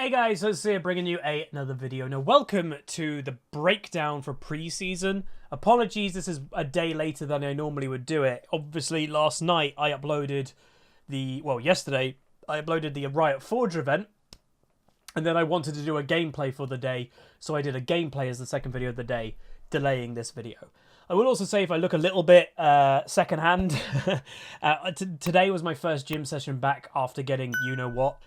Hey guys, so it's here bringing you another video. Now, welcome to the breakdown for pre-season. Apologies, this is a day later than I normally would do it. Obviously, last night I uploaded yesterday, I uploaded the Riot Forge event, and then I wanted to do a gameplay for the day, so I did a gameplay as the second video of the day, delaying this video. I will also say, if I look a little bit secondhand, today was my first gym session back after getting you-know-what.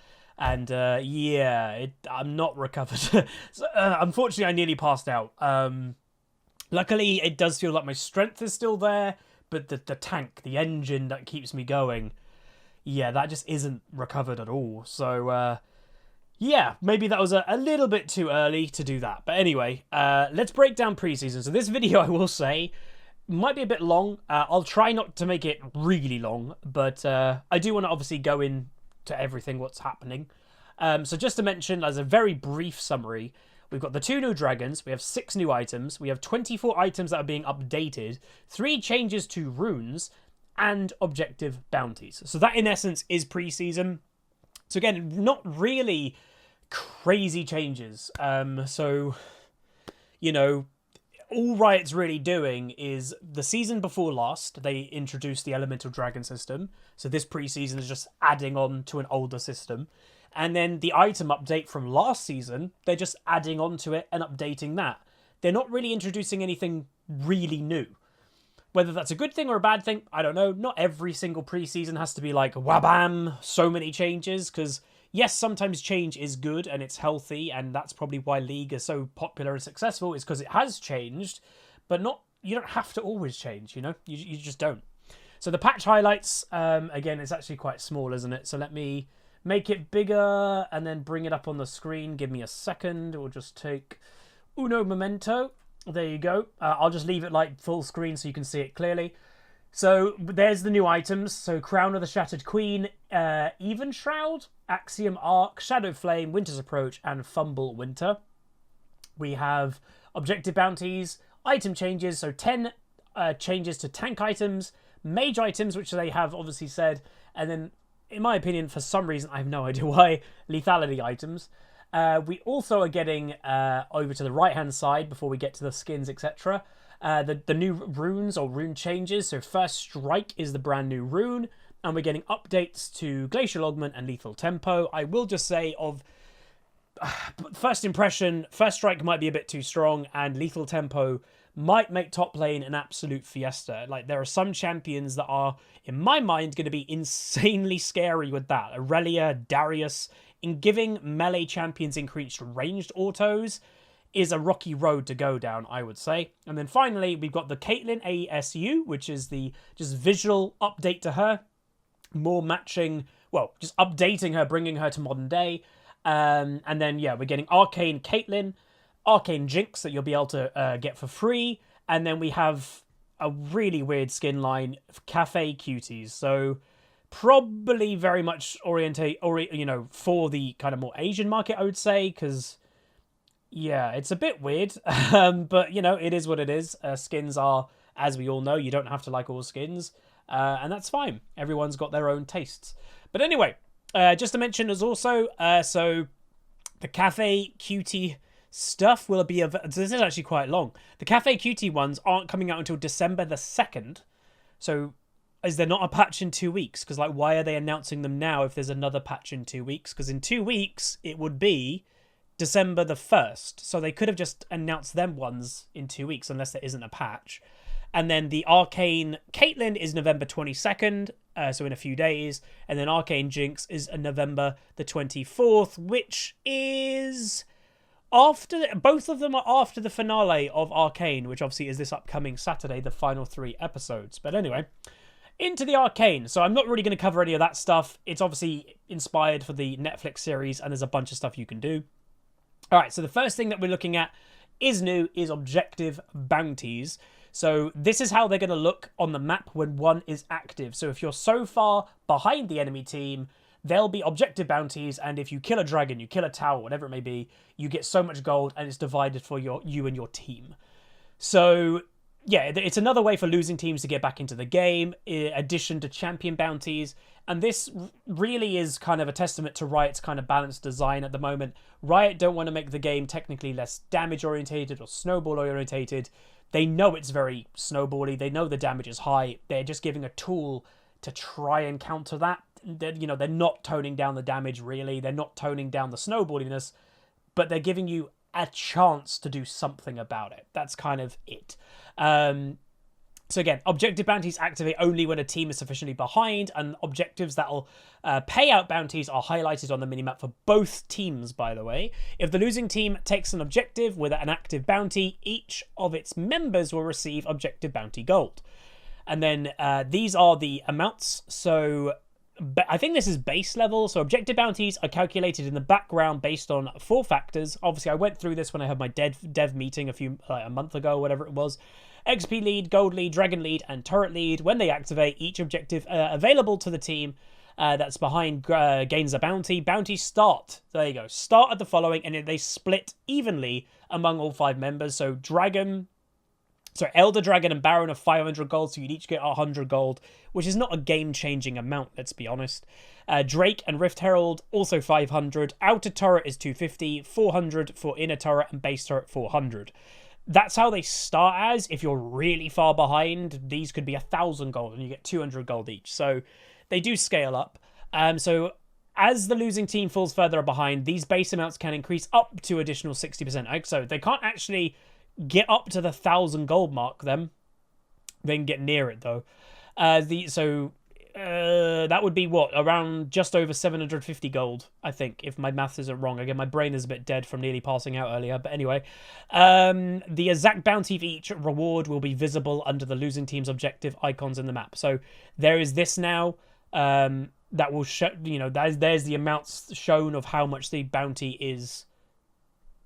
And I'm not recovered. So, unfortunately, I nearly passed out. Luckily, it does feel like my strength is still there, but the tank, the engine that keeps me going, yeah, that just isn't recovered at all. So, yeah, maybe that was a little bit too early to do that. But anyway, let's break down preseason. So this video, I will say, might be a bit long. I'll try not to make it really long, but I do want to obviously go in to everything what's happening. So just to mention, as a very brief summary, we've got the 2 new dragons, we have 6 new items, we have 24 items that are being updated, 3 changes to runes, and objective bounties. So that in essence is pre-season. So again, not really crazy changes. So, you know, all Riot's really doing is, the season before last, they introduced the Elemental Dragon system. So this pre-season is just adding on to an older system. And then the item update from last season, they're just adding on to it and updating that. They're not really introducing anything really new. Whether that's a good thing or a bad thing, I don't know. Not every single pre-season has to be like, wabam, so many changes, because yes, sometimes change is good and it's healthy, and that's probably why League is so popular and successful, is because it has changed, but you don't have to always change, you know? You just don't. So the patch highlights, again, it's actually quite small, isn't it? So let me make it bigger and then bring it up on the screen. Give me a second. We'll just take uno momento. There you go. I'll just leave it like full screen so you can see it clearly. So there's the new items. So Crown of the Shattered Queen, Even Shroud, Axiom Arc, Shadow Flame, Winter's Approach, and Fumble Winter. We have objective bounties, item changes, so 10 changes to tank items, mage items, which they have obviously said, and then, in my opinion, for some reason, I have no idea why, lethality items. We also are getting over to the right-hand side, before we get to the skins, etc., the new runes or rune changes. So First Strike is the brand new rune, and we're getting updates to Glacial Augment and Lethal Tempo. I will just say, of first impression, First Strike might be a bit too strong, and Lethal Tempo might make top lane an absolute fiesta. Like, there are some champions that are, in my mind, going to be insanely scary with that. Aurelia, Darius, in giving melee champions increased ranged autos is a rocky road to go down, I would say. And then finally, we've got the Caitlyn ASU, which is the just visual update to her. More matching, well, just updating her, bringing her to modern day. And then, yeah, we're getting Arcane Caitlyn, Arcane Jinx that you'll be able to get for free. And then we have a really weird skin line, Cafe Cuties. So probably very much for the kind of more Asian market, I would say, because yeah, it's a bit weird, but, you know, it is what it is. Skins are, as we all know, you don't have to like all skins, and that's fine. Everyone's got their own tastes. But anyway, just to mention as also, so the Cafe Cutie stuff will be, this is actually quite long. The Cafe Cutie ones aren't coming out until December the 2nd, so is there not a patch in 2 weeks? Because, like, why are they announcing them now if there's another patch in 2 weeks? Because in 2 weeks, it would be December the 1st. So they could have just announced them ones in 2 weeks, unless there isn't a patch. And then the Arcane Caitlyn is November 22nd, so in a few days. And then Arcane Jinx is November the 24th, which is after, both of them are after the finale of Arcane, which obviously is this upcoming Saturday, the final 3 episodes. But anyway, into the Arcane. So I'm not really going to cover any of that stuff. It's obviously inspired for the Netflix series, and there's a bunch of stuff you can do. All right, so the first thing that we're looking at is new, is objective bounties. So this is how they're going to look on the map when one is active. So if you're so far behind the enemy team, there'll be objective bounties, and if you kill a dragon, you kill a tower, whatever it may be, you get so much gold, and it's divided for you and your team. So yeah, it's another way for losing teams to get back into the game, in addition to champion bounties. And this really is kind of a testament to Riot's kind of balanced design at the moment. Riot don't want to make the game technically less damage orientated or snowball orientated. They know it's very snowbally. They know the damage is high. They're just giving a tool to try and counter that. They're not toning down the damage really. They're not toning down the snowballiness, but they're giving you a chance to do something about it. That's kind of it. So again, objective bounties activate only when a team is sufficiently behind, and objectives that'll pay out bounties are highlighted on the minimap for both teams, by the way. If the losing team takes an objective with an active bounty, each of its members will receive objective bounty gold. And then these are the amounts. So I think this is base level. So objective bounties are calculated in the background based on 4 factors. Obviously, I went through this when I had my dev meeting a month ago, whatever it was. XP lead, gold lead, dragon lead, and turret lead. When they activate, each objective available to the team that's behind gains a bounty. Bounties start. There you go. Start at the following, and they split evenly among all 5 members. So Elder Dragon and Baron are 500 gold, so you'd each get 100 gold, which is not a game-changing amount, let's be honest. Drake and Rift Herald, also 500. Outer turret is 250, 400 for inner turret, and base turret 400. That's how they start as. If you're really far behind, these could be 1,000 gold, and you get 200 gold each. So they do scale up. So as the losing team falls further behind, these base amounts can increase up to additional 60%. So they can't actually get up to the 1,000 gold mark then. They can get near it though. That would be what, around just over 750 gold, I think, if my maths isn't wrong. Again, my brain is a bit dead from nearly passing out earlier, but anyway. The exact bounty for each reward will be visible under the losing team's objective icons in the map. So there is this now that will show, there's the amounts shown of how much the bounty is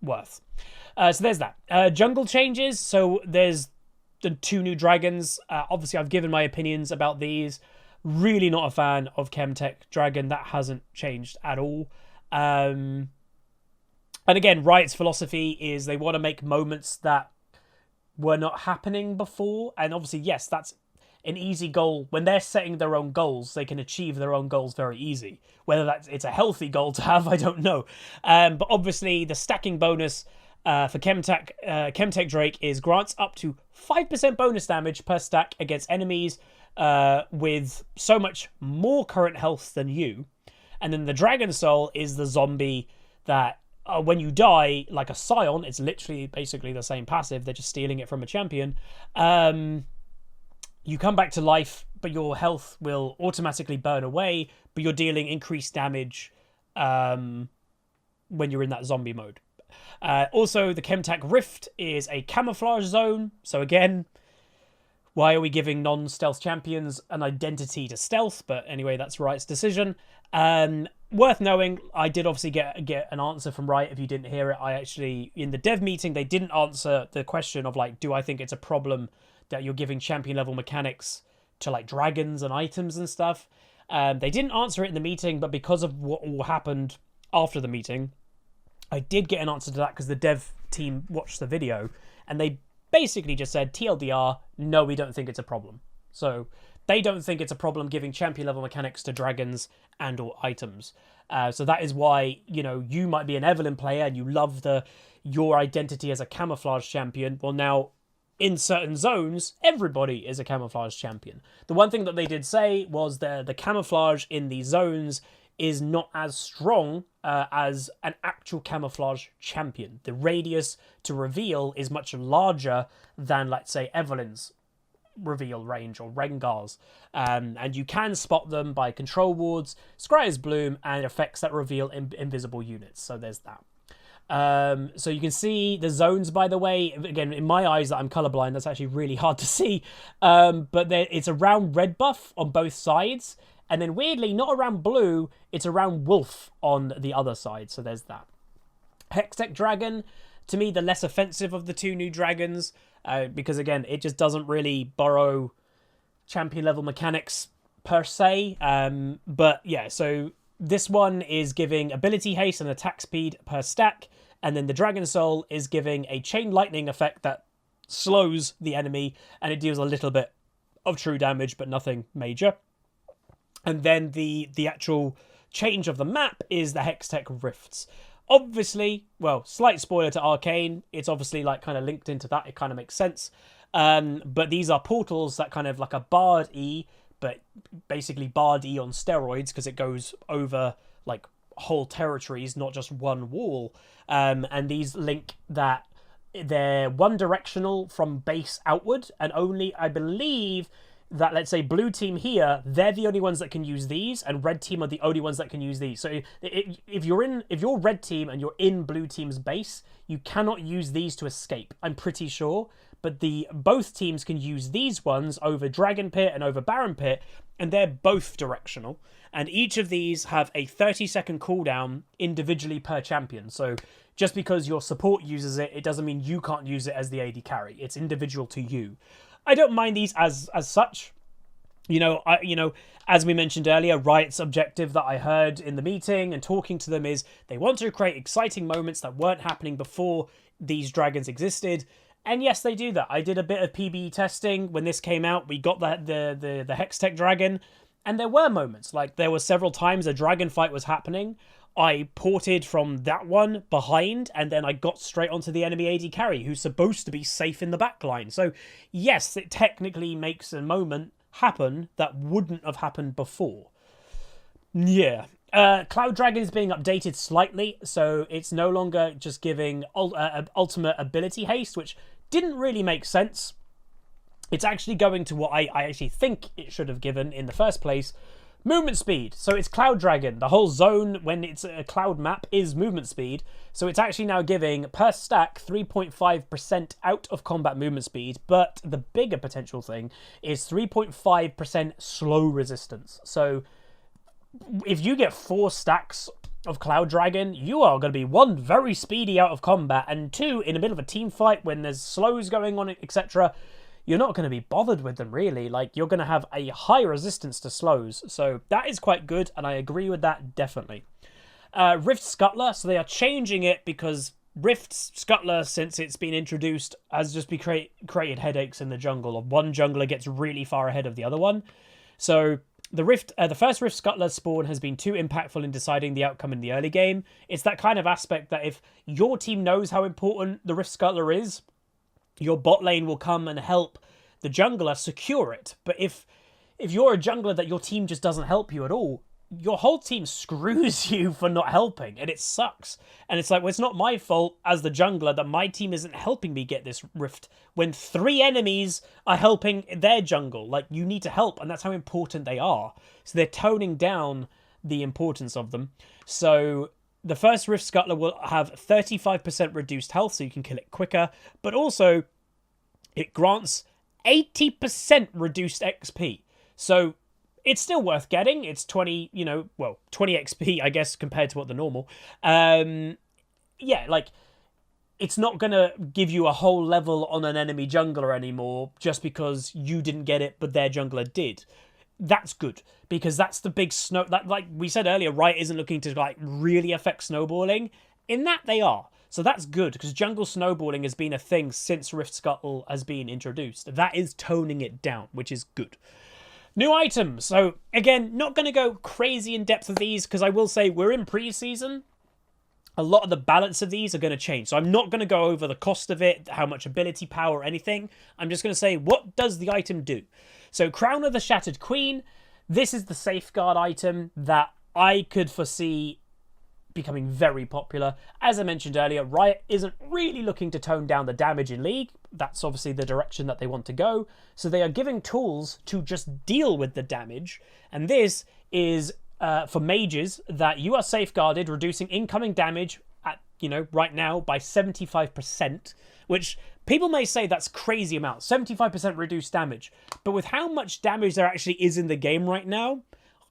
worth. So there's that. Jungle changes. So there's the 2 new dragons. Obviously, I've given my opinions about these. Really not a fan of Chemtech Dragon. That hasn't changed at all. And again, Riot's philosophy is they want to make moments that were not happening before. And obviously, yes, that's an easy goal. When they're setting their own goals, they can achieve their own goals very easy. Whether it's a healthy goal to have, I don't know. But obviously, the stacking bonus for Chemtech Drake is grants up to 5% bonus damage per stack against enemies with so much more current health than you. And then the Dragon Soul is the zombie that when you die, like a Scion, it's literally basically the same passive. They're just stealing it from a champion. You come back to life, but your health will automatically burn away, but you're dealing increased damage when you're in that zombie mode. Also, the Chemtech Rift is a camouflage zone. So again, why are we giving non-stealth champions an identity to stealth? But anyway, that's Riot's decision. Worth knowing, I did obviously get an answer from Riot. If you didn't hear it, I actually, in the dev meeting, they didn't answer the question of, like, do I think it's a problem that you're giving champion level mechanics to, like, dragons and items and stuff? They didn't answer it in the meeting, but because of what all happened after the meeting, I did get an answer to that because the dev team watched the video and they basically just said, TLDR, no, we don't think it's a problem. So they don't think it's a problem giving champion level mechanics to dragons and or items. So that is why, you might be an Evelyn player and you love your identity as a camouflage champion. Well, now in certain zones, everybody is a camouflage champion. The one thing that they did say was the camouflage in these zones is not as strong as an actual camouflage champion. The radius to reveal is much larger than, let's say, Evelyn's reveal range or Rengar's. And you can spot them by control wards, Scryer's Bloom, and effects that reveal invisible units. So there's that. So you can see the zones, by the way. Again, in my eyes that I'm colorblind, that's actually really hard to see. But it's around red buff on both sides. And then weirdly, not around blue, it's around wolf on the other side. So there's that. Hextech Dragon, to me, the less offensive of the 2 new dragons. Because again, it just doesn't really borrow champion level mechanics per se. But yeah, so this one is giving ability haste and attack speed per stack. And then the Dragon Soul is giving a chain lightning effect that slows the enemy, and it deals a little bit of true damage, but nothing major. And then the actual change of the map is the Hextech Rifts. Obviously, well, slight spoiler to Arcane, it's obviously like kind of linked into that, it kind of makes sense. But these are portals that kind of like a Bard E, but basically Bard E on steroids, because it goes over like whole territories, not just one wall. And these link that they're one directional from base outward, and only, I believe, that, let's say, blue team here, they're the only ones that can use these, and red team are the only ones that can use these. So if you're red team and you're in blue team's base, you cannot use these to escape, I'm pretty sure. But both teams can use these ones over Dragon Pit and over Baron Pit, and they're both directional. And each of these have a 30-second cooldown individually per champion. So just because your support uses it, it doesn't mean you can't use it as the AD carry. It's individual to you. I don't mind these as such. As we mentioned earlier, Riot's objective that I heard in the meeting and talking to them is they want to create exciting moments that weren't happening before these dragons existed. And yes, they do that. I did a bit of PBE testing when this came out. We got the HEXTECH dragon, and there were moments. Like, there were several times a dragon fight was happening. I ported from that one behind, and then I got straight onto the enemy AD carry, who's supposed to be safe in the backline. So, yes, it technically makes a moment happen that wouldn't have happened before. Yeah. Cloud Dragon is being updated slightly, so it's no longer just giving ultimate ability haste, which didn't really make sense. It's actually going to what I actually think it should have given in the first place. Movement speed. So it's Cloud Dragon. The whole zone, when it's a cloud map, is movement speed. So it's actually now giving, per stack, 3.5% out of combat movement speed. But the bigger potential thing is 3.5% slow resistance. So if you get 4 stacks of Cloud Dragon, you are going to be 1, very speedy out of combat, and 2, in the middle of a team fight when there's slows going on, etc., you're not going to be bothered with them, really. Like, you're going to have a high resistance to slows. So that is quite good, and I agree with that, definitely. Rift Scuttler, so they are changing it because Rift Scuttler, since it's been introduced, has just created headaches in the jungle. Of one jungler gets really far ahead of the other one. So the first Rift Scuttler spawn has been too impactful in deciding the outcome in the early game. It's that kind of aspect that if your team knows how important the Rift Scuttler is, your bot lane will come and help the jungler secure it. But if you're a jungler that your team just doesn't help you at all, your whole team screws you for not helping, and it sucks. And it's like, well, it's not my fault as the jungler that my team isn't helping me get this rift when 3 enemies are helping their jungle. Like, you need to help, and that's how important they are. So they're toning down the importance of them. So the first Rift Scuttler will have 35% reduced health, so you can kill it quicker. But also, it grants 80% reduced XP. So it's still worth getting. It's 20 XP, I guess, compared to what the normal. Yeah, like, it's not going to give you a whole level on an enemy jungler anymore just because you didn't get it, but their jungler did. That's good, because that's the big snow. Like we said earlier, Riot isn't looking to like really affect snowballing. In that, they are. So that's good, because jungle snowballing has been a thing since Rift Scuttle has been introduced. That is toning it down, which is good. New items. So, again, not going to go crazy in depth of these, because I will say we're in pre-season. A lot of the balance of these are going to change. So I'm not going to go over the cost of it, how much ability power or anything. I'm just going to say, what does the item do? So Crown of the Shattered Queen. This is the safeguard item that I could foresee becoming very popular. As I mentioned earlier, Riot isn't really looking to tone down the damage in League. That's obviously the direction that they want to go. So they are giving tools to just deal with the damage. And this is for mages, that you are safeguarded, reducing incoming damage at, right now by 75%, which people may say that's crazy amount, 75% reduced damage. But with how much damage there actually is in the game right now,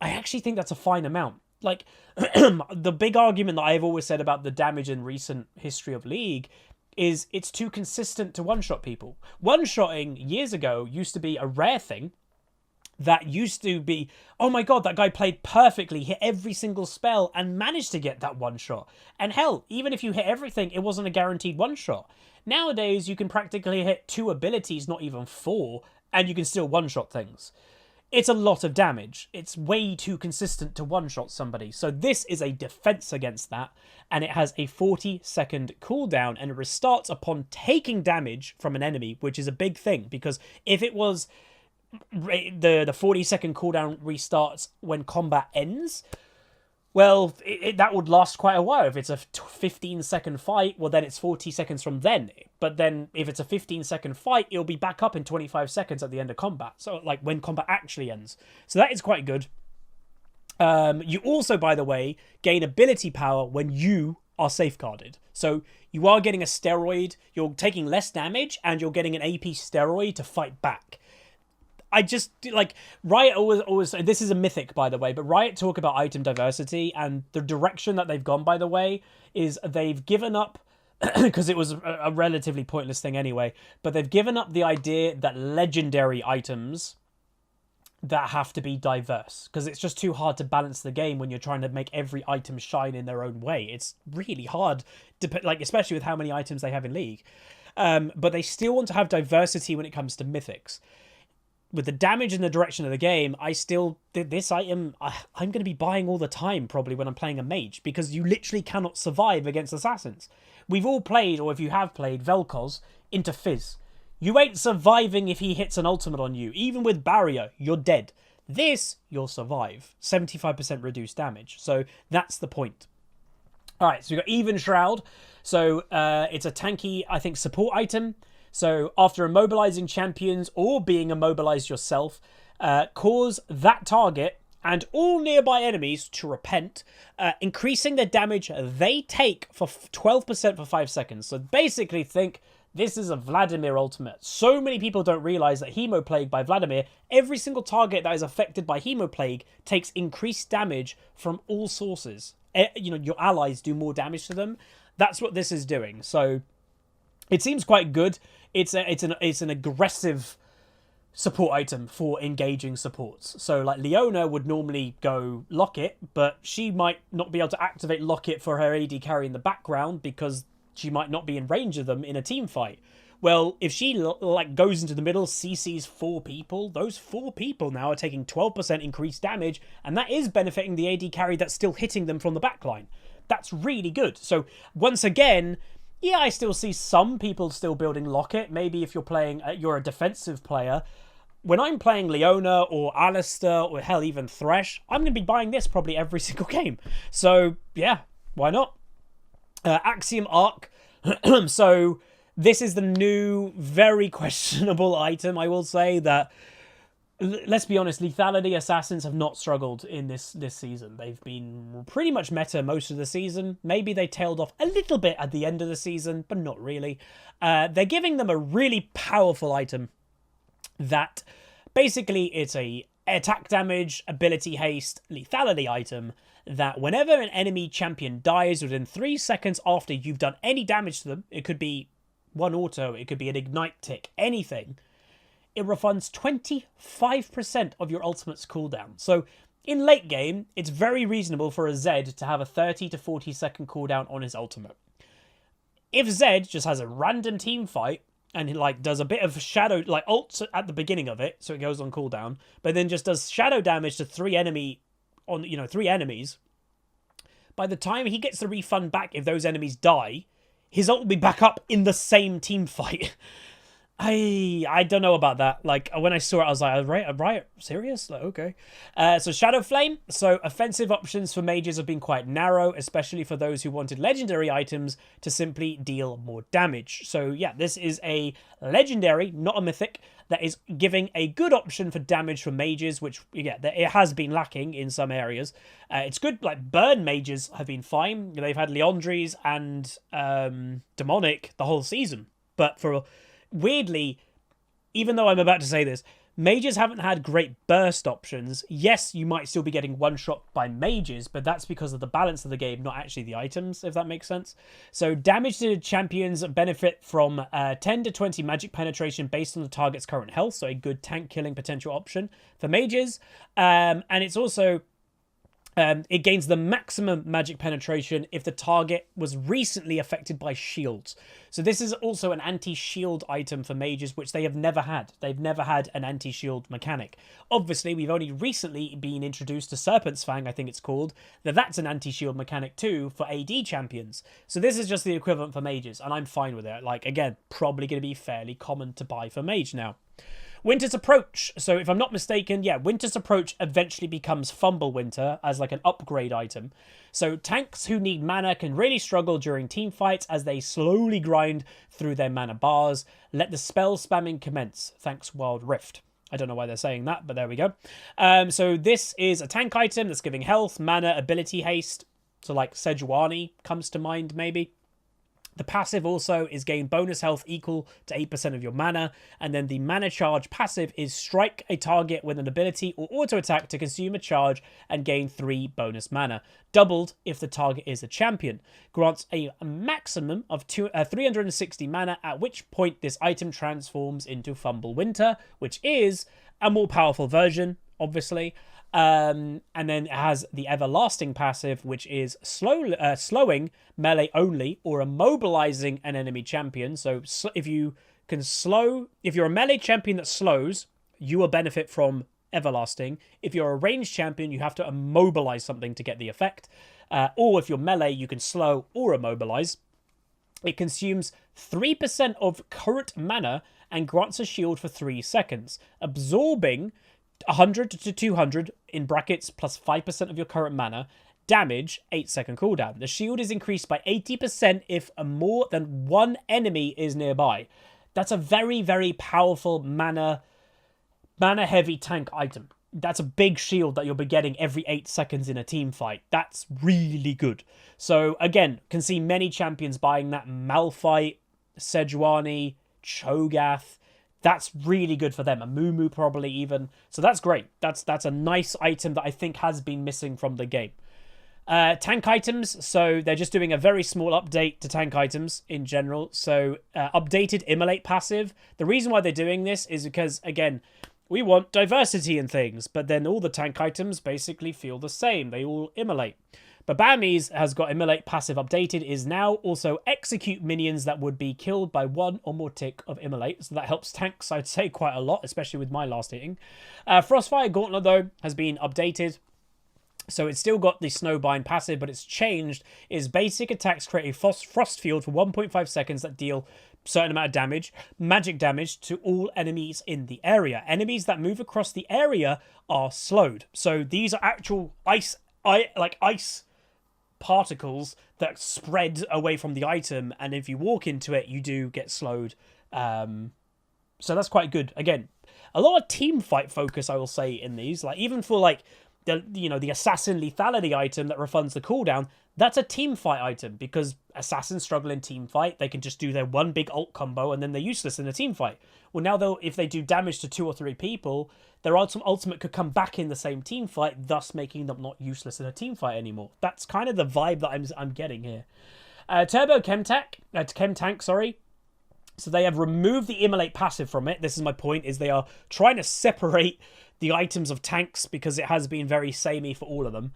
I actually think that's a fine amount. Like, the big argument that I've always said about the damage in recent history of League is it's too consistent to one-shot people. One-shotting years ago used to be a rare thing, that used to be, oh my god, that guy played perfectly, hit every single spell, and managed to get that one shot. And hell, even if you hit everything, it wasn't a guaranteed one shot. Nowadays, you can practically hit 2 abilities, not even 4, and you can still one shot things. It's a lot of damage. It's way too consistent to one-shot somebody. So this is a defense against that, and it has a 40-second cooldown, and it restarts upon taking damage from an enemy, which is a big thing, because if it was the 40-second cooldown restarts when combat ends, well, that would last quite a while. If it's a 15-second fight, well, then it's 40 seconds from then. But then if it's a 15-second fight, it'll be back up in 25 seconds at the end of combat. So, like, when combat actually ends. So that is quite good. You also, by the way, gain ability power when you are safeguarded. So you are getting a steroid, you're taking less damage, and you're getting an AP steroid to fight back. I just, like, Riot always, this is a mythic, by the way, but Riot talk about item diversity, and the direction that they've gone, by the way, is they've given up, because it was a relatively pointless thing anyway, but they've given up the idea that legendary items that have to be diverse, because it's just too hard to balance the game when you're trying to make every item shine in their own way. It's really hard, like, especially with how many items they have in League. But they still want to have diversity when it comes to mythics. With the damage and the direction of the game, this item, I'm going to be buying all the time, probably, when I'm playing a mage, because you literally cannot survive against assassins. We've all played, or if you have played, Vel'Koz into Fizz. You ain't surviving if he hits an ultimate on you. Even with Barrier, you're dead. This, you'll survive. 75% reduced damage. So that's the point. Alright, so we've got Even Shroud. So it's a tanky, I think, support item. So after immobilizing champions or being immobilized yourself, cause that target and all nearby enemies to repent, increasing the damage they take for 12% for 5 seconds. So basically think this is a Vladimir ultimate. So many people don't realize that Hemoplague by Vladimir, every single target that is affected by Hemoplague takes increased damage from all sources. You know, your allies do more damage to them. That's what this is doing. So it seems quite good. It's an aggressive support item for engaging supports. So like Leona would normally go Locket, but she might not be able to activate Locket for her AD carry in the background because she might not be in range of them in a team fight. Well, if she like goes into the middle, CCs 4 people, those 4 people now are taking 12% increased damage, and that is benefiting the AD carry that's still hitting them from the backline. That's really good. So once again, yeah, I still see some people still building Locket. Maybe if you're playing, you're a defensive player. When I'm playing Leona or Alistair or hell, even Thresh, I'm going to be buying this probably every single game. So yeah, why not? Axiom Arc. So this is the new, very questionable item, I will say, that, let's be honest, lethality assassins have not struggled in this season. They've been pretty much meta most of the season. Maybe they tailed off a little bit at the end of the season, but not really. They're giving them a really powerful item that basically it's a attack damage, ability haste, lethality item that whenever an enemy champion dies within 3 seconds after you've done any damage to them, it could be one auto, it could be an ignite tick, anything, it refunds 25% of your ultimate's cooldown. So in late game, it's very reasonable for a Zed to have a 30 to 40 second cooldown on his ultimate. If Zed just has a random team fight and he like does a bit of shadow, like ults at the beginning of it, so it goes on cooldown, but then just does shadow damage to 3 enemies, by the time he gets the refund back, if those enemies die, his ult will be back up in the same team fight. I don't know about that. Like, when I saw it, I was like, right, serious? Like, okay. So Shadow Flame. So offensive options for mages have been quite narrow, especially for those who wanted legendary items to simply deal more damage. So yeah, this is a legendary, not a mythic, that is giving a good option for damage for mages, which, yeah, it has been lacking in some areas. It's good, like, burn mages have been fine. They've had Leandries and Demonic the whole season. But for... weirdly, even though I'm about to say this, Mages haven't had great burst options. Yes, you might still be getting one-shot by mages, but that's because of the balance of the game, not actually the items, if that makes sense. So damage to champions benefit from 10 to 20 magic penetration based on the target's current health, so a good tank killing potential option for mages. And it's also... it gains the maximum magic penetration if the target was recently affected by shields. So this is also an anti-shield item for mages, which they have never had. They've never had an anti-shield mechanic. Obviously, we've only recently been introduced to Serpent's Fang, I think it's called, that's an anti-shield mechanic too for AD champions. So this is just the equivalent for mages, and I'm fine with it. Like, again, probably going to be fairly common to buy for mage now. Winter's Approach. So if I'm not mistaken, yeah, Winter's Approach eventually becomes Fumble Winter as like an upgrade item. So tanks who need mana can really struggle during team fights as they slowly grind through their mana bars. Let the spell spamming commence. Thanks, Wild Rift. I don't know why they're saying that, but there we go. So this is a tank item that's giving health, mana, ability haste. So like Sejuani comes to mind maybe. The passive also is gain bonus health equal to 8% of your mana, and then the mana charge passive is strike a target with an ability or auto attack to consume a charge and gain 3 bonus mana, doubled if the target is a champion. Grants a maximum of 360 mana, at which point this item transforms into Fumble Winter, which is a more powerful version, obviously. And then it has the Everlasting passive, which is slowing melee only or immobilizing an enemy champion. So if you can if you're a melee champion that slows, you will benefit from Everlasting. If you're a ranged champion, you have to immobilize something to get the effect. Or if you're melee, you can slow or immobilize. It consumes 3% of current mana and grants a shield for 3 seconds, absorbing 100 to 200 in brackets plus 5% of your current mana, damage, 8-second cooldown. The shield is increased by 80% if more than one enemy is nearby. That's a very, very powerful mana heavy tank item. That's a big shield that you'll be getting every 8 seconds in a team fight. That's really good. So again, can see many champions buying that. Malphite, Sejuani, Cho'Gath. That's really good for them. A Mumu probably even. So that's great. That's a nice item that I think has been missing from the game. Tank items. So they're just doing a very small update to tank items in general. So updated Immolate passive. The reason why they're doing this is because, again, we want diversity in things. But then all the tank items basically feel the same. They all immolate. But Bami's has got Immolate passive updated, is now also execute minions that would be killed by 1 or more tick of Immolate. So that helps tanks, I'd say, quite a lot, especially with my last hitting. Frostfire Gauntlet, though, has been updated. So it's still got the Snowbind passive, but it's changed. Is basic attacks create a frost field for 1.5 seconds that deal certain amount of damage, magic damage, to all enemies in the area. Enemies that move across the area are slowed. So these are actual ice particles that spread away from the item, and if you walk into it, you do get slowed. So that's quite good. Again, a lot of team fight focus, I will say, in these. Like, even for like the assassin lethality item that refunds the cooldown, that's a team fight item, because assassins struggle in team fight. They can just do their one big ult combo and then they're useless in a team fight. Well, now if they do damage to 2 or 3 people, their ultimate could come back in the same team fight, thus making them not useless in a team fight anymore. That's kind of the vibe that I'm getting here. Turbo Chem-Tank, sorry. So they have removed the Immolate passive from it. This is my point, is they are trying to separate the items of tanks because it has been very samey for all of them.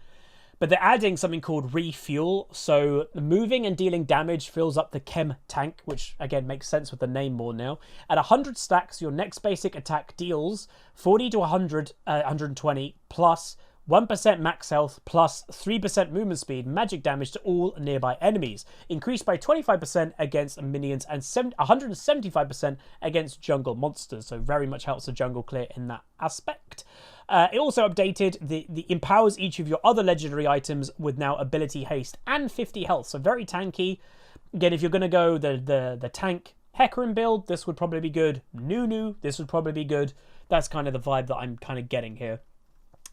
But they're adding something called Refuel. So moving and dealing damage fills up the Chem tank, which again makes sense with the name more now. At 100 stacks, your next basic attack deals 40 to 120 plus 1% max health plus 3% movement speed, magic damage to all nearby enemies. Increased by 25% against minions and 175% against jungle monsters. So very much helps the jungle clear in that aspect. It also updated the empowers each of your other legendary items with now ability haste and 50 health. So very tanky. Again, if you're going to go the tank Hecarim build, this would probably be good. Nunu, this would probably be good. That's kind of the vibe that I'm kind of getting here.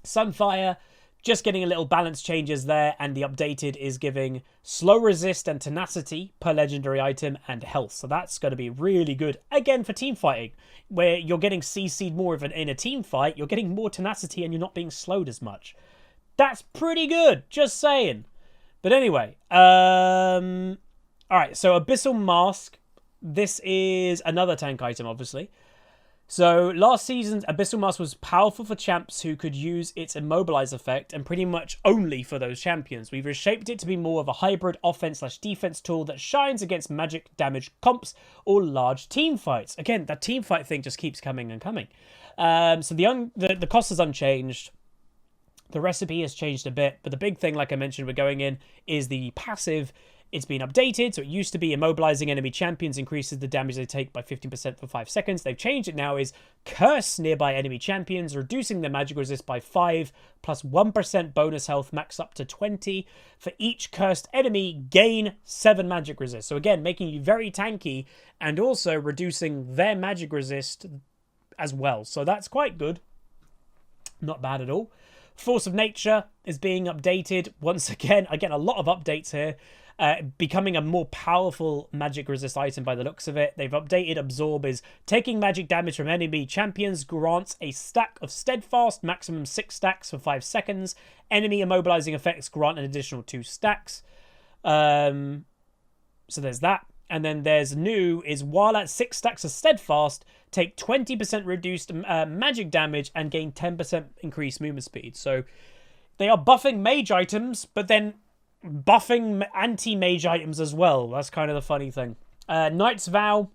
Sunfire, just getting a little balance changes there, and the updated is giving slow resist and tenacity per legendary item and health. So that's going to be really good, again, for team fighting, where you're getting CC'd more in a team fight, you're getting more tenacity and you're not being slowed as much. That's pretty good, just saying. But anyway, alright, so Abyssal Mask. This is another tank item, obviously. So last season's Abyssal Mask was powerful for champs who could use its Immobilize effect, and pretty much only for those champions. We've reshaped it to be more of a hybrid offense/defense tool that shines against magic damage comps or large team fights. Again, that team fight thing just keeps coming and coming. So the cost is unchanged. The recipe has changed a bit, but the big thing, like I mentioned, we're going in is the passive. It's been updated, so it used to be immobilizing enemy champions increases the damage they take by 15% for 5 seconds. They've changed it now is curse nearby enemy champions, reducing their magic resist by 5, plus 1% bonus health, max up to 20. For each cursed enemy, gain 7 magic resist. So again, making you very tanky and also reducing their magic resist as well. So that's quite good. Not bad at all. Force of Nature is being updated once again. Again, a lot of updates here. Becoming a more powerful magic resist item by the looks of it. They've updated Absorb is taking magic damage from enemy champions, grants a stack of Steadfast, maximum 6 stacks for 5 seconds. Enemy immobilizing effects grant an additional 2 stacks. So there's that. And then there's new is while at 6 stacks of Steadfast, take 20% reduced magic damage and gain 10% increased movement speed. So they are buffing mage items, but then buffing anti-mage items as well. That's kind of the funny thing. Knight's Vow,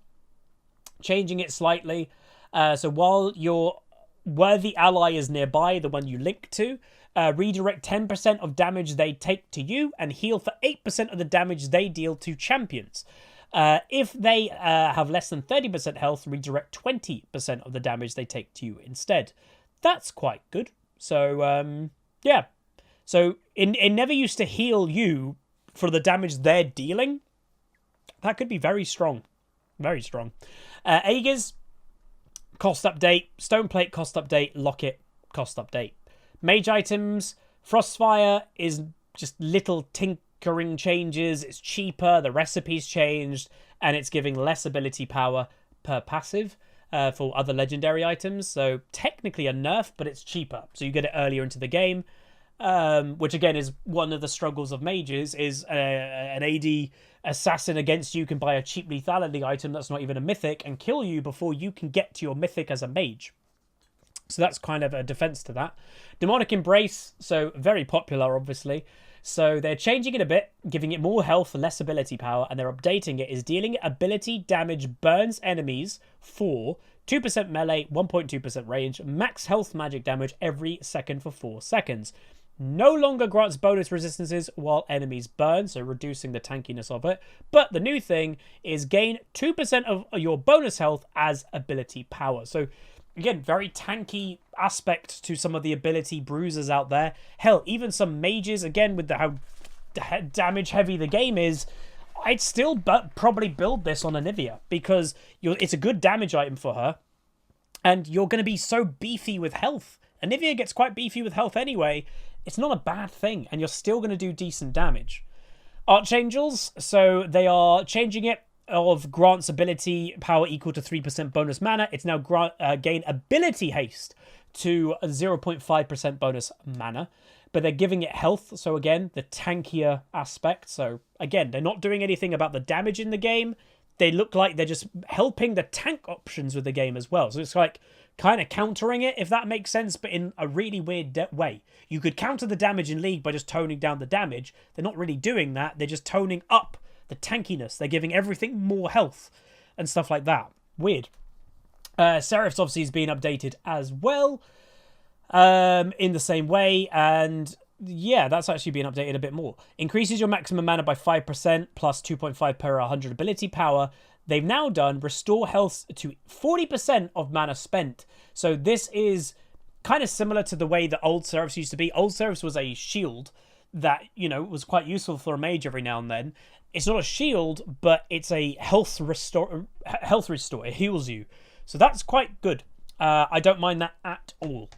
changing it slightly. So while your worthy ally is nearby, the one you link to, redirect 10% of damage they take to you and heal for 8% of the damage they deal to champions. If they have less than 30% health, redirect 20% of the damage they take to you instead. That's quite good. So, yeah. So it never used to heal you for the damage they're dealing. That could be very strong. Very strong. Aegis, cost update. Stoneplate, cost update. Locket, cost update. Mage items, Frostfire is just little tinkering changes. It's cheaper, the recipe's changed, and it's giving less ability power per passive for other legendary items. So technically a nerf, but it's cheaper. So you get it earlier into the game. Which again is one of the struggles of mages, is an AD assassin against you can buy a cheap lethality item that's not even a mythic and kill you before you can get to your mythic as a mage. So that's kind of a defense to that. Demonic Embrace, so very popular obviously. So they're changing it a bit, giving it more health, less ability power, and they're updating it is dealing ability damage burns enemies for 2% melee, 1.2% range, max health magic damage every second for 4 seconds. No longer grants bonus resistances while enemies burn, so reducing the tankiness of it. But the new thing is gain 2% of your bonus health as ability power. So again, very tanky aspect to some of the ability bruisers out there. Hell, even some mages, again, with how damage heavy the game is, I'd still probably build this on Anivia because it's a good damage item for her. And you're going to be so beefy with health. Anivia gets quite beefy with health anyway. It's not a bad thing, and you're still going to do decent damage. Archangels, so they are changing it of grants ability power equal to 3% bonus mana. It's now gain ability haste to 0.5% bonus mana, but they're giving it health. So again, the tankier aspect. So again, they're not doing anything about the damage in the game. They look like they're just helping the tank options with the game as well. So it's like kind of countering it, if that makes sense, but in a really weird way. You could counter the damage in League by just toning down the damage. They're not really doing that. They're just toning up the tankiness. They're giving everything more health and stuff like that. Weird. Seraph's obviously is being updated as well in the same way. And yeah, that's actually being updated a bit more. Increases your maximum mana by 5% plus 2.5 per 100 ability power. They've now done restore health to 40% of mana spent. So this is kind of similar to the way that old Seraphs used to be. Old Seraphs was a shield that, you know, was quite useful for a mage every now and then. It's not a shield, but it's a health restore. It heals you. So that's quite good. I don't mind that at all.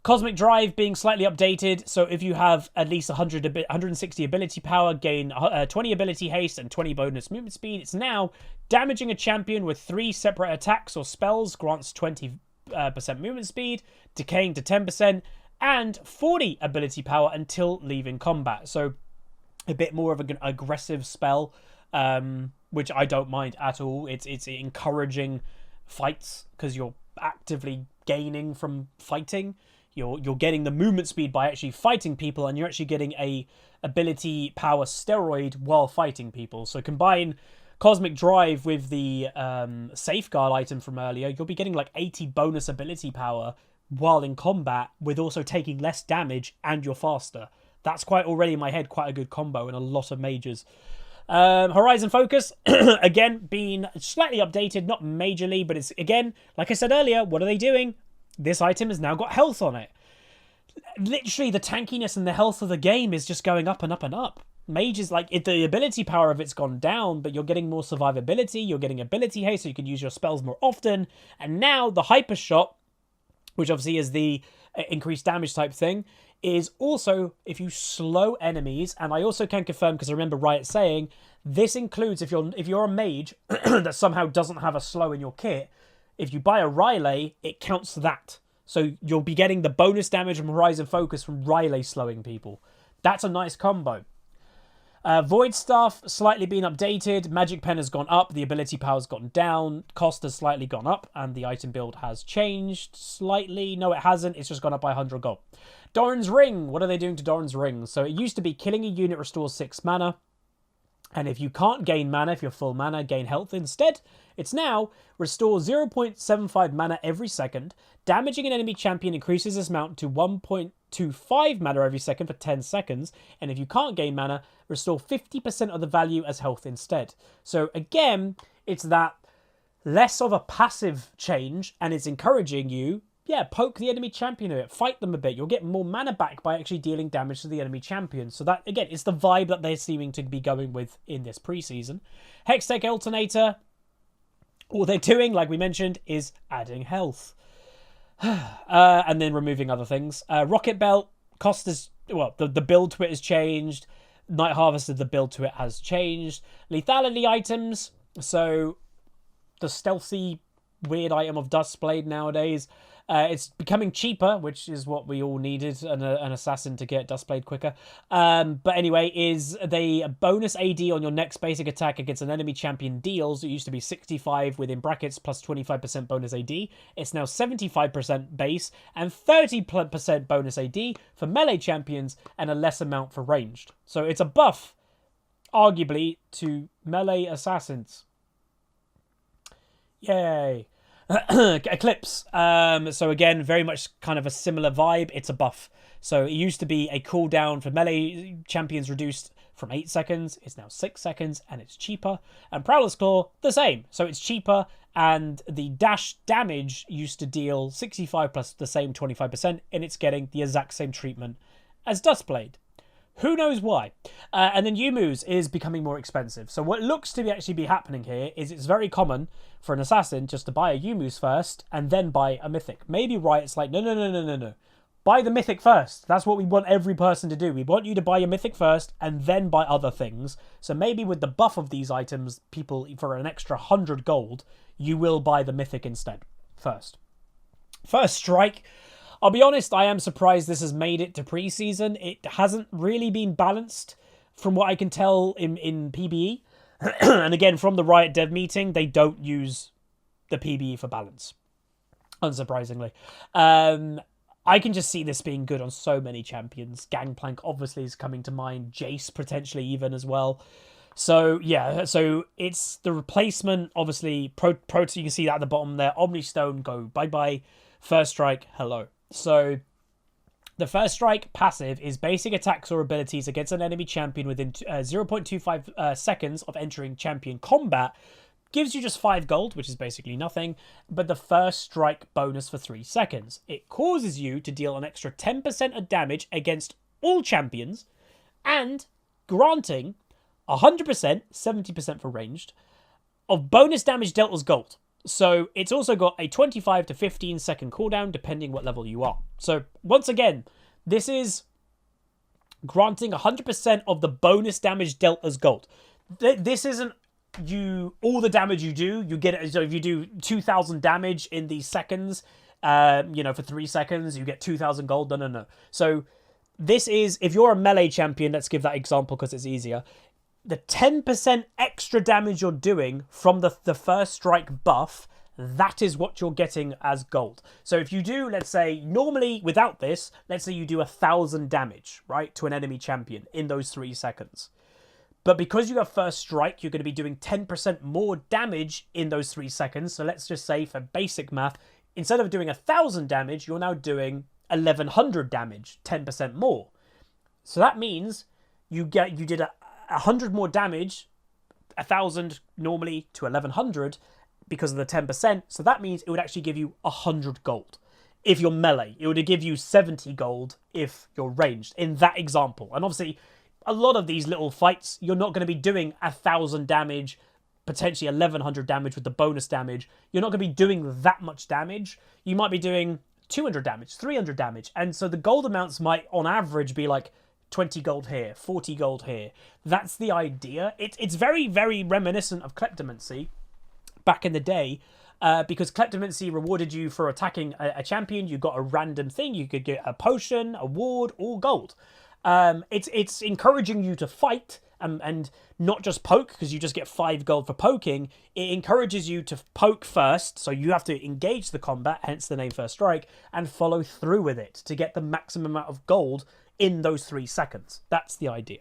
Cosmic Drive being slightly updated, so if you have at least 160 ability power, gain 20 ability haste and 20 bonus movement speed. It's now damaging a champion with 3 separate attacks or spells grants 20% movement speed, decaying to 10%, and 40 ability power until leaving combat. So a bit more of an aggressive spell, which I don't mind at all. It's encouraging fights because you're actively gaining from fighting. You're getting the movement speed by actually fighting people, and you're actually getting a ability power steroid while fighting people. So combine Cosmic Drive with the Safeguard item from earlier, you'll be getting like 80 bonus ability power while in combat, with also taking less damage, and you're faster. That's quite already in my head quite a good combo in a lot of mages. Horizon Focus, again, being slightly updated, not majorly, but it's, again, like I said earlier, what are they doing? This item has now got health on it. Literally, the tankiness and the health of the game is just going up and up and up. Mages, like, the ability power of it's gone down, but you're getting more survivability, you're getting ability haste, so you can use your spells more often, and now the Hyper Shot, which obviously is the increased damage type thing, is also if you slow enemies, and I also can confirm, because I remember Riot saying, this includes if you're a mage that somehow doesn't have a slow in your kit, if you buy a Riley, it counts that. So you'll be getting the bonus damage from Horizon Focus from Riley slowing people. That's a nice combo. Void Staff, slightly been updated. Magic Pen has gone up. The ability power's gone down. Cost has slightly gone up. And the item build has changed slightly. No, it hasn't. It's just gone up by 100 gold. Doran's Ring. What are they doing to Doran's Ring? So it used to be killing a unit restores 6 mana. And if you can't gain mana, if you're full mana, gain health instead. It's now restore 0.75 mana every second. Damaging an enemy champion increases this amount to 1.25 mana every second for 10 seconds. And if you can't gain mana, restore 50% of the value as health instead. So again, it's that less of a passive change, and it's encouraging you, yeah, poke the enemy champion a bit, fight them a bit. You'll get more mana back by actually dealing damage to the enemy champion. So that, again, is the vibe that they're seeming to be going with in this preseason. HEXTECH Alternator, all they're doing, like we mentioned, is adding health. And then removing other things. Rocket Belt, cost is, well, the build to it has changed. Night Harvested, the build to it has changed. Lethality items, so the stealthy, weird item of Dustblade nowadays. It's becoming cheaper, which is what we all needed, an assassin to get Dustblade quicker. But anyway, is the bonus AD on your next basic attack against an enemy champion deals. It used to be 65 within brackets plus 25% bonus AD. It's now 75% base and 30% bonus AD for melee champions and a less amount for ranged. So it's a buff, arguably, to melee assassins. Yay. Eclipse. So again, very much kind of a similar vibe. It's a buff. So it used to be a cooldown for melee champions reduced from 8 seconds. It's now 6 seconds and it's cheaper. And Prowler's Claw, the same. So it's cheaper, and the dash damage used to deal 65 plus the same 25%, and it's getting the exact same treatment as Dustblade. Who knows why? And then Yumu's is becoming more expensive. So what looks to actually be happening here is it's very common for an assassin just to buy a Yumu's first and then buy a mythic. Maybe Riot's like, no. Buy the mythic first. That's what we want every person to do. We want you to buy your mythic first and then buy other things. So maybe with the buff of these items, people, for an extra 100 gold, you will buy the mythic instead. First strike. I'll be honest, I am surprised this has made it to preseason. It hasn't really been balanced from what I can tell in PBE. And again, from the Riot Dev meeting, they don't use the PBE for balance, unsurprisingly. I can just see this being good on so many champions. Gangplank obviously is coming to mind. Jace potentially even as well. So yeah, so it's the replacement, obviously. Proto, you can see that at the bottom there. Omnistone, go bye-bye. First Strike, hello. So the First Strike passive is basic attacks or abilities against an enemy champion within 0.25 seconds of entering champion combat. Gives you just 5 gold, which is basically nothing, but the First Strike bonus for 3 seconds. It causes you to deal an extra 10% of damage against all champions, and granting 100%, 70% for ranged, of bonus damage dealt as gold. So it's also got a 25 to 15 second cooldown, depending what level you are. So once again, this is granting 100% of the bonus damage dealt as gold. This isn't all the damage you do, you get it. So if you do 2,000 damage in these seconds, for 3 seconds, you get 2,000 gold. No. So this is, if you're a melee champion, let's give that example because it's easier. The 10% extra damage you're doing from the first strike buff, that is what you're getting as gold. So if you do, let's say, normally without this, let's say you do 1,000 damage, right, to an enemy champion in those 3 seconds. But because you have first strike, you're going to be doing 10% more damage in those 3 seconds. So let's just say, for basic math, instead of doing 1,000 damage, you're now doing 1,100 damage, 10% more. So that means you did 100 more damage, 1,000 normally to 1,100 because of the 10%. So that means it would actually give you 100 gold. If you're melee, it would give you 70 gold if you're ranged, in that example. And obviously, a lot of these little fights, you're not going to be doing 1,000 damage, potentially 1,100 damage with the bonus damage. You're not going to be doing that much damage. You might be doing 200 damage, 300 damage. And so the gold amounts might, on average, be like 20 gold here, 40 gold here. That's the idea. It's very, very reminiscent of Kleptomancy back in the day, because Kleptomancy rewarded you for attacking a champion. You got a random thing. You could get a potion, a ward, or gold. It's encouraging you to fight and not just poke, because you just get 5 gold for poking. It encourages you to poke first, so you have to engage the combat, hence the name First Strike, and follow through with it to get the maximum amount of gold in those 3 seconds. That's the idea.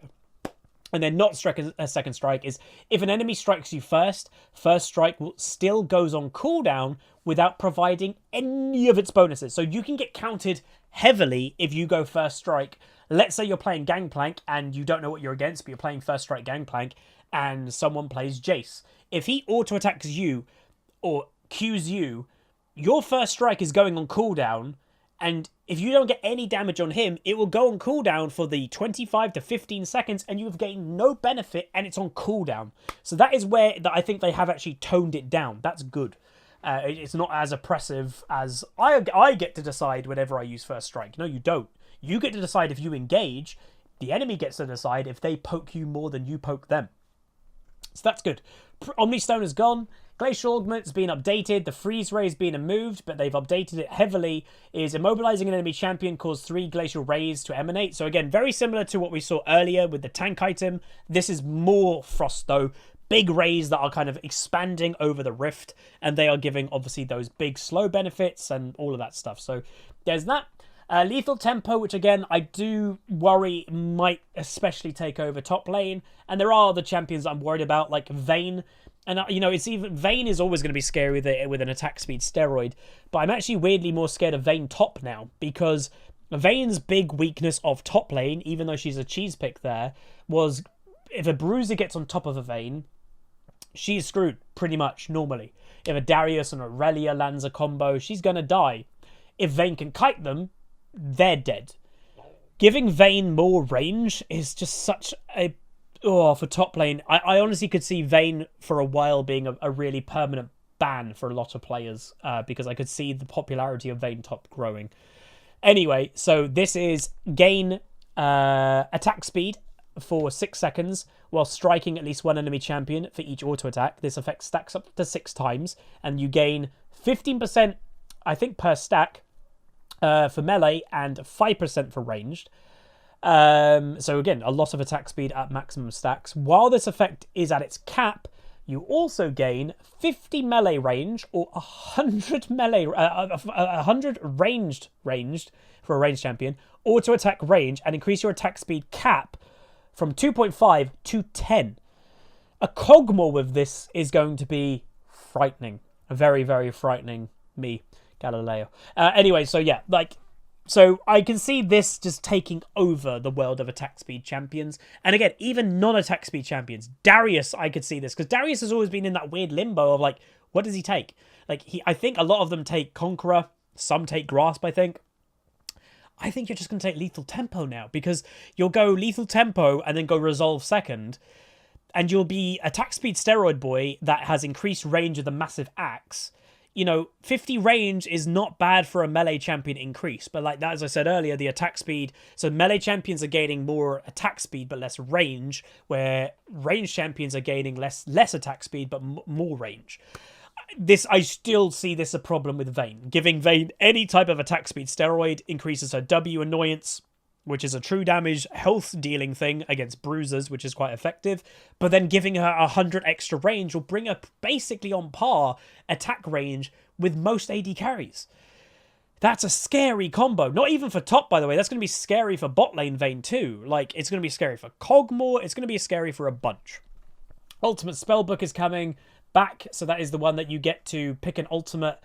And then not a second strike is, if an enemy strikes you first strike still goes on cooldown without providing any of its bonuses. So you can get counted heavily if you go first strike. Let's say you're playing Gangplank and you don't know what you're against, but you're playing first strike Gangplank and someone plays Jace. If he auto-attacks you or Qs you, your first strike is going on cooldown, and if you don't get any damage on him, it will go on cooldown for the 25 to 15 seconds, and you've gained no benefit, and it's on cooldown. So that is where I think they have actually toned it down. That's good. It's not as oppressive as I get to decide whenever I use First Strike. No, you don't. You get to decide if you engage. The enemy gets to decide if they poke you more than you poke them. So that's good. Omnistone is gone. Glacial Augment's been updated. The Freeze Ray has been removed, but they've updated it heavily. Is immobilizing an enemy champion cause 3 Glacial Rays to emanate. So again, very similar to what we saw earlier with the tank item. This is more Frost though. Big rays that are kind of expanding over the rift, and they are giving obviously those big slow benefits and all of that stuff. So there's that. Lethal Tempo, which again, I do worry might especially take over top lane. And there are other champions I'm worried about, like Vayne. And, it's even... Vayne is always going to be scary with an attack speed steroid. But I'm actually weirdly more scared of Vayne top now. Because Vayne's big weakness of top lane, even though she's a cheese pick there, was if a bruiser gets on top of a Vayne, she's screwed, pretty much, normally. If a Darius and Aurelia lands a combo, she's going to die. If Vayne can kite them, they're dead. Giving Vayne more range is just such a... Oh, for top lane, I honestly could see Vayne for a while being a really permanent ban for a lot of players, because I could see the popularity of Vayne top growing. Anyway, so this is gain attack speed for 6 seconds while striking at least one enemy champion for each auto attack. This effect stacks up to 6 times, and you gain 15%, I think, per stack for melee and 5% for ranged. So again, a lot of attack speed at maximum stacks. While this effect is at its cap, you also gain 50 melee range or 100 melee, 100 ranged for a ranged champion, auto attack range, and increase your attack speed cap from 2.5 to 10. A Cogmore with this is going to be frightening. Very, very frightening. Me, Galileo. Anyway, so yeah, so I can see this just taking over the world of attack speed champions. And again, even non-attack speed champions. Darius, I could see this. Because Darius has always been in that weird limbo of what does he take? I think a lot of them take Conqueror. Some take Grasp, I think. I think you're just going to take Lethal Tempo now. Because you'll go Lethal Tempo and then go Resolve second. and you'll be attack speed steroid boy that has increased range with a massive axe. You know, 50 range is not bad for a melee champion increase, but like that, as I said earlier, the attack speed, so melee champions are gaining more attack speed but less range, where range champions are gaining less attack speed but more range. I still see this a problem with Vayne. Giving Vayne any type of attack speed steroid increases her W annoyance, which is a true damage health dealing thing against bruisers, which is quite effective. But then giving her 100 extra range will bring her basically on par attack range with most AD carries. That's a scary combo. Not even for top, by the way. That's going to be scary for bot lane Vayne too. Like, it's going to be scary for Cogmore. It's going to be scary for a bunch. Ultimate Spellbook is coming back. So that is the one that you get to pick an ultimate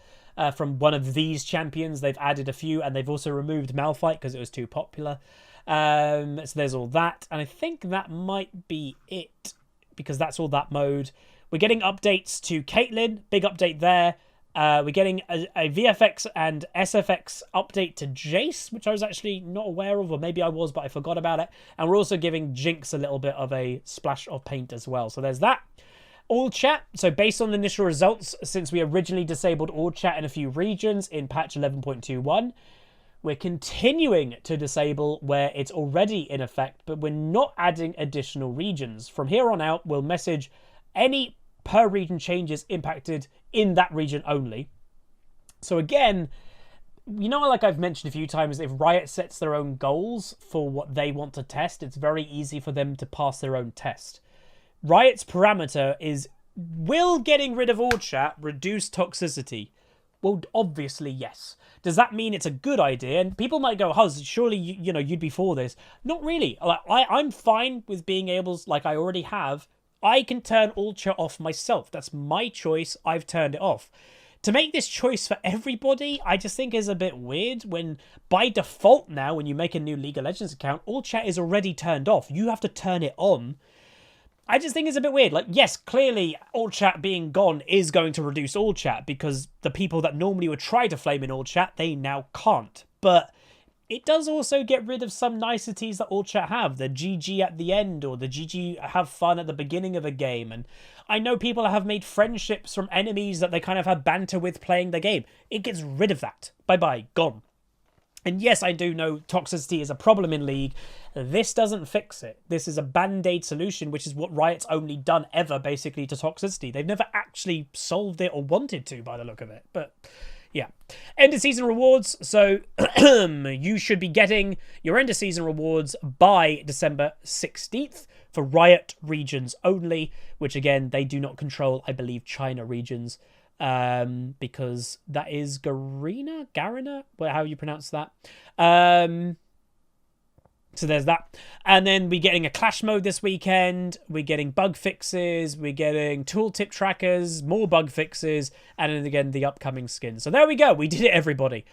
from one of these champions. They've added a few, and they've also removed Malphite because it was too popular. So there's all that, and I think that might be it, because that's all that mode. We're getting updates to Caitlyn, big update there. We're getting a VFX and SFX update to Jace, which I was actually not aware of, or maybe I was, but I forgot about it. And we're also giving Jinx a little bit of a splash of paint as well. So there's that. All chat, so based on the initial results, since we originally disabled all chat in a few regions in patch 11.21, we're continuing to disable where it's already in effect, but we're not adding additional regions. From here on out, we'll message any per region changes impacted in that region only. So again, you know, like I've mentioned a few times, if Riot sets their own goals for what they want to test, it's very easy for them to pass their own test. Riot's parameter is, will getting rid of all chat reduce toxicity? Well, obviously, yes. Does that mean it's a good idea? And people might go, Huz, surely, you know, you'd be for this. Not really. Like, I'm fine with being able, like I already have, I can turn all chat off myself. That's my choice. I've turned it off. To make this choice for everybody, I just think is a bit weird when, by default now, when you make a new League of Legends account, all chat is already turned off. You have to turn it on. I just think it's a bit weird. Like, yes, clearly all chat being gone is going to reduce all chat, because the people that normally would try to flame in all chat, they now can't. But it does also get rid of some niceties that all chat have. The GG at the end, or the GG have fun at the beginning of a game. And I know people have made friendships from enemies that they kind of have banter with playing the game. It gets rid of that. Bye-bye. Gone. And yes, I do know toxicity is a problem in League. This doesn't fix it. This is a band-aid solution, which is what Riot's only done ever, basically, to toxicity. They've never actually solved it or wanted to, by the look of it. But yeah. End of season rewards. So you should be getting your end of season rewards by December 16th for Riot regions only, which again, they do not control, I believe, China regions. Because that is Garina, how you pronounce that. So there's that. And then we're getting a clash mode this weekend. We're getting bug fixes. We're getting tooltip trackers, more bug fixes, and then again, the upcoming skins. So there we go. We did it, everybody.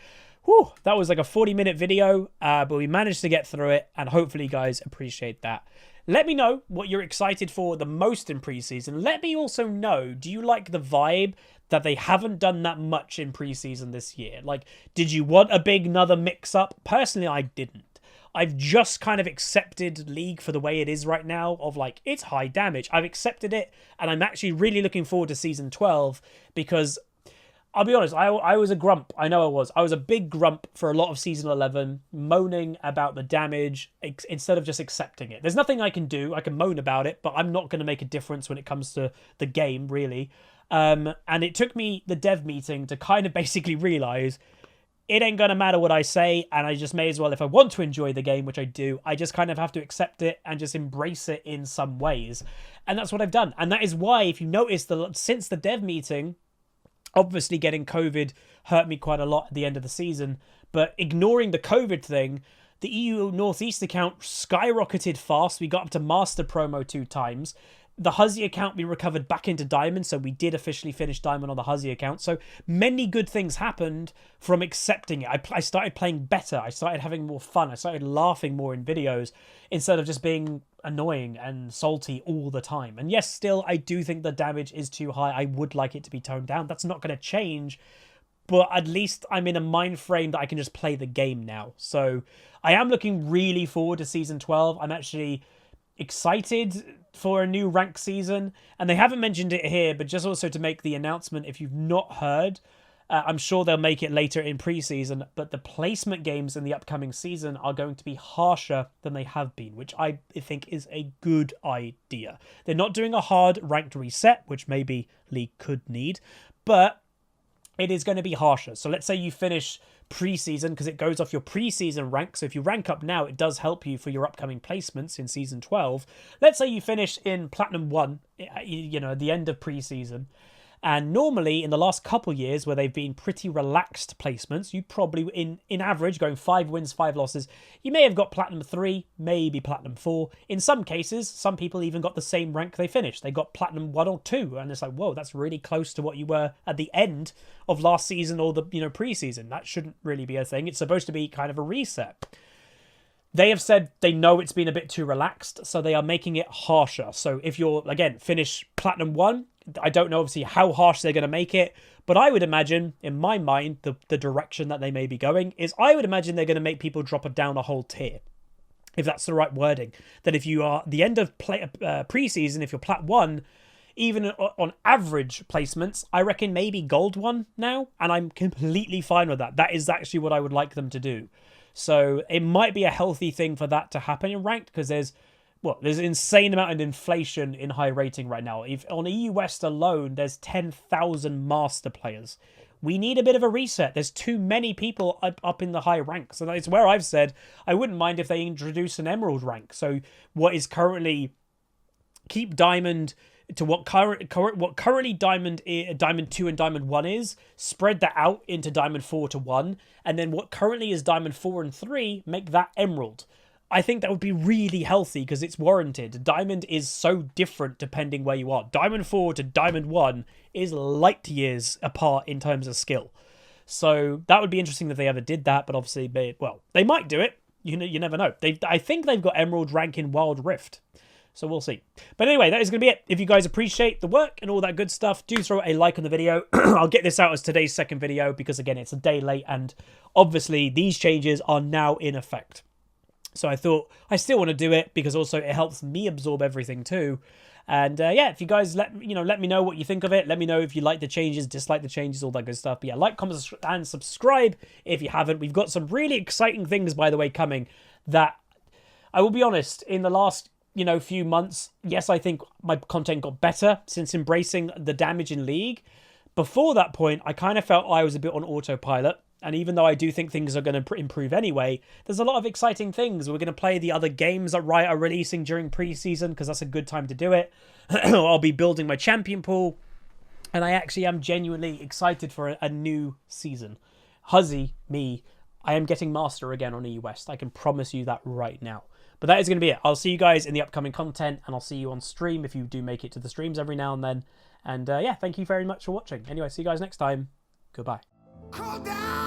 Whew, that was like a 40-minute video, but we managed to get through it, and hopefully you guys appreciate that. Let me know what you're excited for the most in preseason. Let me also know, do you like the vibe that they haven't done that much in preseason this year? Like, did you want a big another mix-up? Personally, I didn't. I've just kind of accepted League for the way it is right now, of like, it's high damage. I've accepted it, and I'm actually really looking forward to Season 12, because I'll be honest, I was a grump. I know I was. I was a big grump for a lot of Season 11, moaning about the damage instead of just accepting it. There's nothing I can do. I can moan about it, but I'm not going to make a difference when it comes to the game, really. And it took me the dev meeting to kind of basically realise it ain't going to matter what I say, and I just may as well, if I want to enjoy the game, which I do, I just kind of have to accept it and just embrace it in some ways. And that's what I've done. And that is why, if you notice, since the dev meeting, obviously getting COVID hurt me quite a lot at the end of the season, but ignoring the COVID thing, the EU Northeast account skyrocketed fast. We got up to Master Promo 2 times. The Huzzy account, we recovered back into Diamond, so we did officially finish Diamond on the Huzzy account. So many good things happened from accepting it. I started playing better. I started having more fun. I started laughing more in videos instead of just being annoying and salty all the time. And yes, still, I do think the damage is too high. I would like it to be toned down. That's not going to change, but at least I'm in a mind frame that I can just play the game now. So I am looking really forward to Season 12. I'm actually excited for a new rank season. And they haven't mentioned it here, but just also to make the announcement, if you've not heard, I'm sure they'll make it later in preseason, but the placement games in the upcoming season are going to be harsher than they have been, which I think is a good idea. They're not doing a hard ranked reset, which maybe League could need, but it is going to be harsher. So let's say you finish preseason, because it goes off your preseason rank. So if you rank up now, it does help you for your upcoming placements in season 12. Let's say you finish in Platinum 1, you know, at the end of preseason. And normally in the last couple years where they've been pretty relaxed placements, you probably, in average, going 5 wins, 5 losses, you may have got Platinum 3, maybe Platinum 4. In some cases, some people even got the same rank they finished. They got Platinum 1 or 2. And it's like, whoa, that's really close to what you were at the end of last season or the, you know, preseason. That shouldn't really be a thing. It's supposed to be kind of a reset. They have said they know it's been a bit too relaxed, so they are making it harsher. So if you're, again, finish Platinum 1, I don't know, obviously, how harsh they're going to make it, but I would imagine, in my mind, the direction that they may be going is I would imagine they're going to make people drop it down a whole tier, if that's the right wording. That if you are the end of preseason, if you're Plat 1, even on average placements, I reckon maybe Gold 1 now, and I'm completely fine with that. That is actually what I would like them to do. So it might be a healthy thing for that to happen in ranked, because there's an insane amount of inflation in high rating right now. If on EU West alone, there's 10,000 master players. We need a bit of a reset. There's too many people up in the high ranks. And it's where I've said I wouldn't mind if they introduce an Emerald rank. So what is currently keep Diamond to what currently Diamond 2 and Diamond 1 is, spread that out into Diamond 4 to 1, and then what currently is Diamond 4 and 3, make that Emerald. I think that would be really healthy because it's warranted. Diamond is so different depending where you are. Diamond 4 to Diamond 1 is light years apart in terms of skill. So that would be interesting if they ever did that, but obviously, they might do it. You never know. I think they've got Emerald rank in Wild Rift. So we'll see. But anyway, that is going to be it. If you guys appreciate the work and all that good stuff, do throw a like on the video. I'll get this out as today's second video because, again, it's a day late. And obviously, these changes are now in effect. So I thought I still want to do it because also it helps me absorb everything too. And yeah, if you guys let me know what you think of it. Let me know if you like the changes, dislike the changes, all that good stuff. But yeah, like, comment, and subscribe if you haven't. We've got some really exciting things, by the way, coming that I will be honest, in the last few months, yes, I think my content got better since embracing the damage in League. Before that point, I kind of felt I was a bit on autopilot. And even though I do think things are going to improve anyway, there's a lot of exciting things. We're going to play the other games that Riot are releasing during preseason because that's a good time to do it. I'll be building my champion pool. And I actually am genuinely excited for a new season. Huzzy, me, I am getting Master again on EU West. I can promise you that right now. But that is going to be it. I'll see you guys in the upcoming content. And I'll see you on stream if you do make it to the streams every now and then. And yeah, thank you very much for watching. Anyway, see you guys next time. Goodbye. Call down!